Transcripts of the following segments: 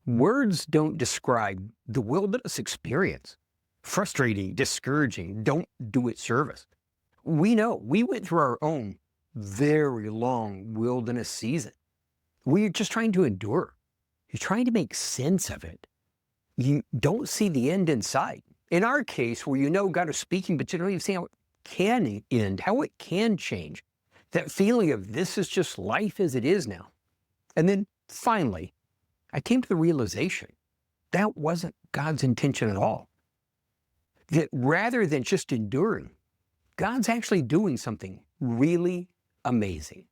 Words don't describe the wilderness experience. Frustrating, discouraging, don't do it service. We know we went through our own very long wilderness season. We're just trying to endure. You're trying to make sense of it. You don't see the end in sight. In our case, where you know God is speaking, but you don't even see how it can end, how it can change. That feeling of this is just life as it is now. And then finally, I came to the realization that wasn't God's intention at all. That rather than just enduring, God's actually doing something really amazing.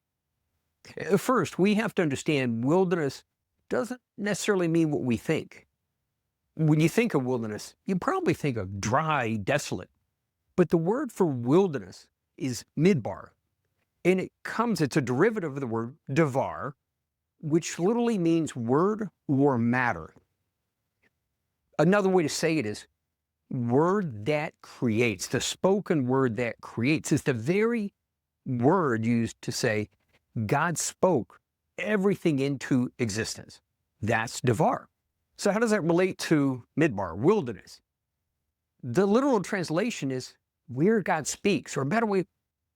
First, we have to understand wilderness doesn't necessarily mean what we think. When you think of wilderness, you probably think of dry, desolate. But the word for wilderness is midbar. And it's a derivative of the word devar, which literally means word or matter. Another way to say it is word that creates. The spoken word that creates is the very word used to say God spoke everything into existence. That's devar. So how does that relate to midbar, wilderness? The literal translation is where God speaks, or a better way,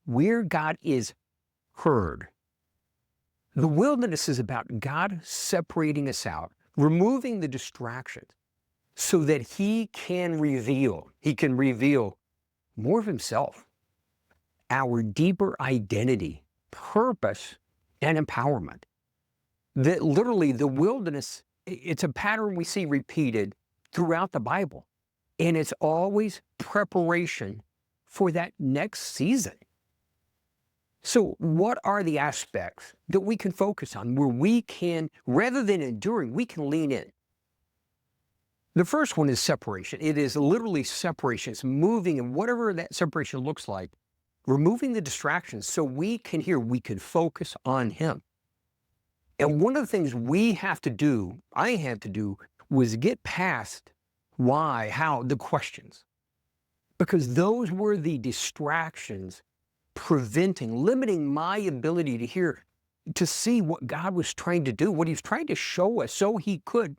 where God is heard. The wilderness is about God separating us out, removing the distractions so that he can reveal more of himself, our deeper identity, purpose, and empowerment. That literally the wilderness, it's a pattern we see repeated throughout the Bible. And it's always preparation for that next season. So what are the aspects that we can focus on where we can, rather than enduring, we can lean in? The first one is separation. It is literally separation. It's moving, and whatever that separation looks like, removing the distractions so we can focus on him. And one of the things I had to do, was get past why, how, the questions. Because those were the distractions limiting my ability to see what God was trying to do, what he was trying to show us so he could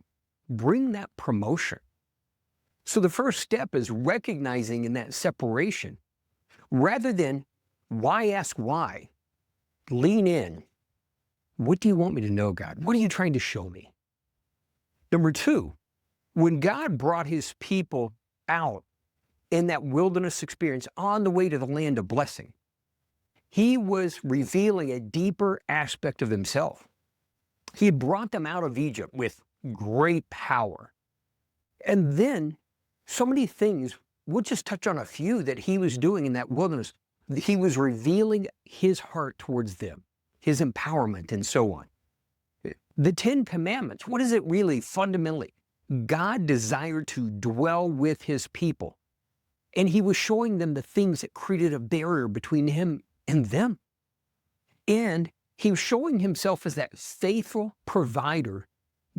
bring that promotion. So the first step is recognizing in that separation, rather than why ask why, lean in. What do you want me to know, God? What are you trying to show me? Number two, when God brought his people out in that wilderness experience on the way to the land of blessing, he was revealing a deeper aspect of himself. He had brought them out of Egypt with great power. And then so many things, we'll just touch on a few that he was doing in that wilderness. He was revealing his heart towards them, his empowerment, and so on. The Ten Commandments, what is it really fundamentally? God desired to dwell with his people. And he was showing them the things that created a barrier between him and them. And he was showing himself as that faithful provider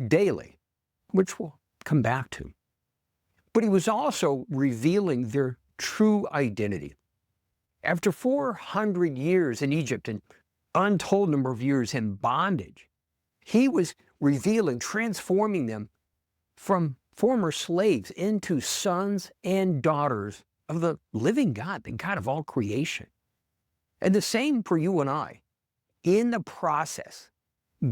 daily, which we'll come back to. But he was also revealing their true identity. After 400 years in Egypt and untold number of years in bondage, he was revealing, transforming them from former slaves into sons and daughters of the living God, the God of all creation. And the same for you and I. In the process,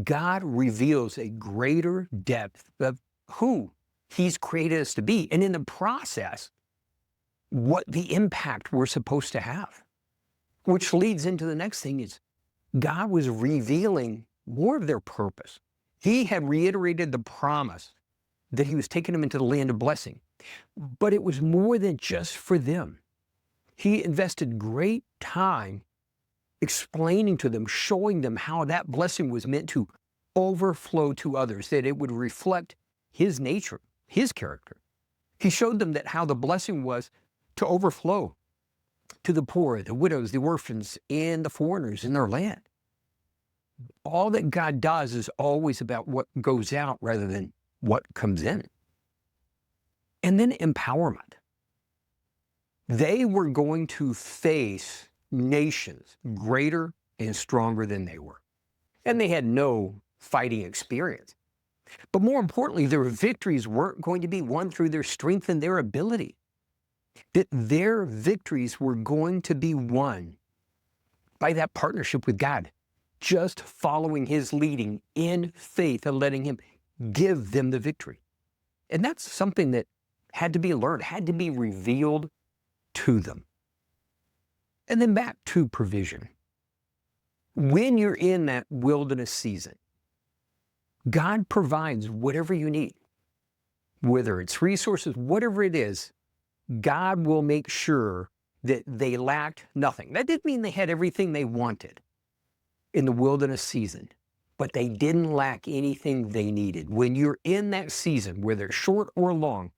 God reveals a greater depth of who he's created us to be. And in the process, what the impact we're supposed to have. Which leads into the next thing is God was revealing more of their purpose. He had reiterated the promise that he was taking them into the land of blessing. But it was more than just for them. He invested great time explaining to them, showing them how that blessing was meant to overflow to others, that it would reflect his nature, his character. He showed them that how the blessing was to overflow to the poor, the widows, the orphans, and the foreigners in their land. All that God does is always about what goes out rather than what comes in. And then empowerment. They were going to face nations greater and stronger than they were. And they had no fighting experience. But more importantly, their victories weren't going to be won through their strength and their ability. That their victories were going to be won by that partnership with God, just following his leading in faith and letting him give them the victory. And that's something that had to be learned, had to be revealed to them. And then back to provision. When you're in that wilderness season, God provides whatever you need, whether it's resources, whatever it is, God will make sure that they lacked nothing. That didn't mean they had everything they wanted in the wilderness season, but they didn't lack anything they needed. When you're in that season, whether short or long,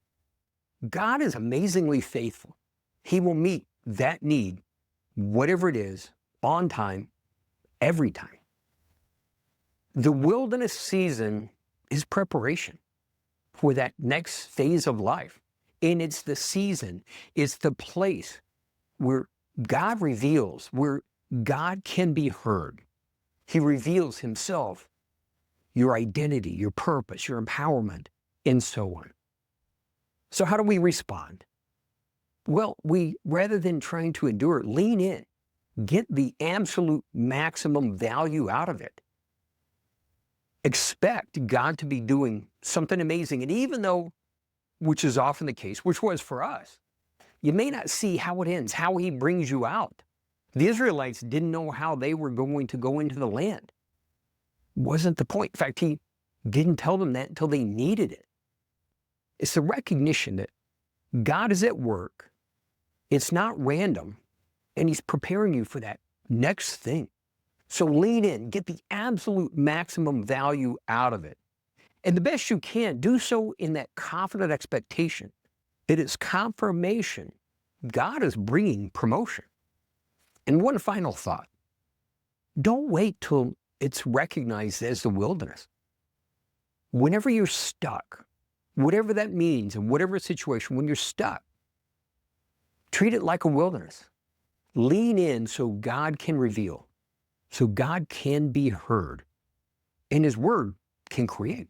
God is amazingly faithful. He will meet that need, whatever it is, on time, every time. The wilderness season is preparation for that next phase of life. And it's the season, it's the place where God reveals, where God can be heard. He reveals himself, your identity, your purpose, your empowerment, and so on. So how do we respond? Well, we, rather than trying to endure, lean in, get the absolute maximum value out of it. Expect God to be doing something amazing. And even though, which is often the case, which was for us, you may not see how it ends, how he brings you out. The Israelites didn't know how they were going to go into the land. Wasn't the point. In fact, he didn't tell them that until they needed it. It's the recognition that God is at work. It's not random, and he's preparing you for that next thing. So lean in, get the absolute maximum value out of it. And the best you can, do so in that confident expectation that it's confirmation God is bringing promotion. And one final thought. Don't wait till it's recognized as the wilderness. Whenever you're stuck, whatever that means in whatever situation, when you're stuck, treat it like a wilderness. Lean in so God can reveal, so God can be heard, and his word can create.